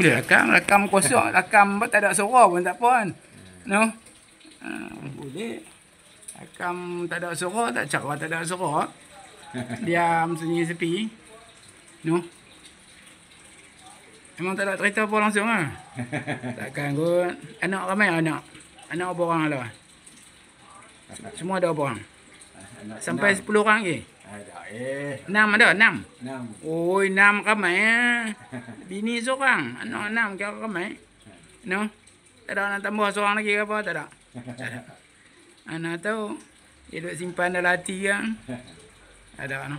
Boleh rakam kosong, rakam tak ada suara pun tak apa kan. No. Boleh. Rakam tak ada suara, tak cara tak ada suara. Diam sunyi sepi. No. Memang tak ada cerita apa langsung ah. Takkan kot. Anak ramai anak. Anak berapa orang lah? Semua ada berapa orang? Sampai 10 orang ke? Ada 6 ada? 6? 6. Oi, 6 ramai ah. Bini seorang, anak 6 kira ramai. No. Tak ada nak tambah seorang lagi ke apa? Tak ada. Tak ada. Anak tahu. Dia duk simpan dalam hati kan. Ada no.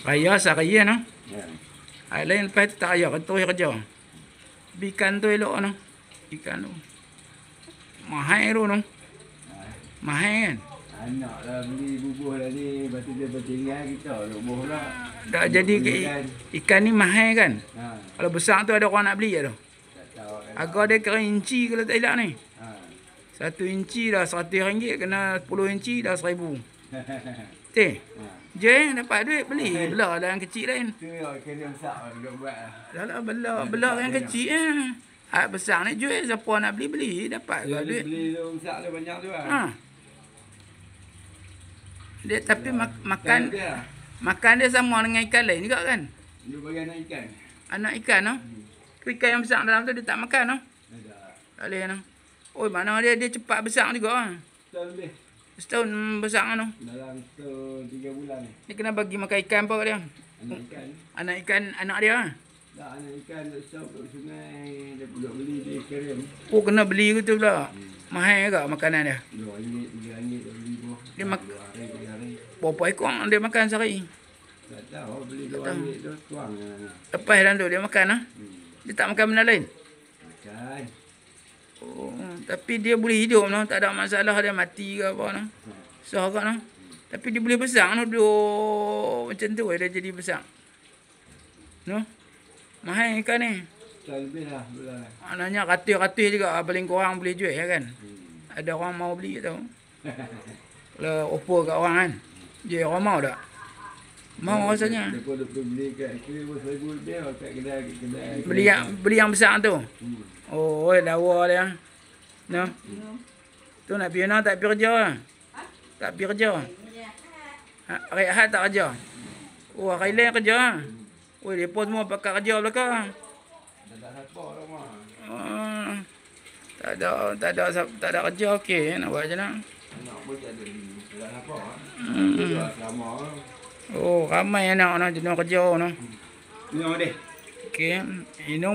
Raya sehari no. Hari lain lepas tu tak raya, terus kerja. Ikan tu elok no. Ikan tu. Mahal tu no. Mahal kan. Anak lah beli bubuh lah ni. Lepas tu dia bertinggal kita. Bubuh lah. Tak jadi ikan ni mahal kan. Kalau besar tu ada orang nak beli je tu. Tak tahu. Harga dia kira inci kalau tak hilap ni. 1 inci dah RM100, kena 10 inci dah RM1000. Teh. Je dapat duit beli. Belah lah yang kecil lain. Tu yang kena besar dia buat lah. Dah lah belah yang kecil besar ni jual, siapa nak beli dapat ke duit. Beli tu besar tu banyak tu lah. Dia tapi makan dia sama dengan ikan lain juga kan. Dia bagi anak ikan. Anak ikan no. Tu ikan yang besar dalam tu dia tak makan no. Tak boleh no. Oh mana dia cepat besar juga. Setahun lebih. Setahun besar no. Dalam 3 bulan ni. Dia kena bagi makan ikan apa dia? Anak ikan. Anak ikan anak dia. Tak, anak ikan duk stop kat sungai. Dia duk beli di aquarium. Oh kena beli gitu pula. Mahal juga makanan dia. RM2, RM3 dia beli buah. Dia makan 2 hari 3 hari. berapa ekor dia makan sehari? Tak tahu beli RM2 tu tuang. Lepas dalam tu dia makan Dia tak makan benda lain. Makan. Oh, tapi dia boleh hidup no, tak ada masalah dia mati ke apa no. Sah kat no. Tapi dia boleh besar no, macam tu dia jadi besar. No. Mahal ikan ni. Setahun lebih lah bulan lah. Maknanya ratus-ratus juga paling kurang boleh jual ya kan. Ada orang mau beli tau. Kalau offer kat orang kan. Dia orang mau tak? Mau rasanya. Dia pun beli kat aquarium RM1,000 lebih kat kedai. Beli yang besar tu. Oh, lawa dia. No. Tu nak pergi mana tak pergi kerja. Tak pergi kerja. Hari Ahad tak kerja. Oh, hari lain kerja. Oh, depa semua pakai kerja belakang. Tak ada siapa rumah. Tak ada kerja okey nak buat macam mana? Anak pun tak ada. Tak ada apa. Lama. Oh, ramai anak nak jenuh kerja no. Minum deh. Okey, minum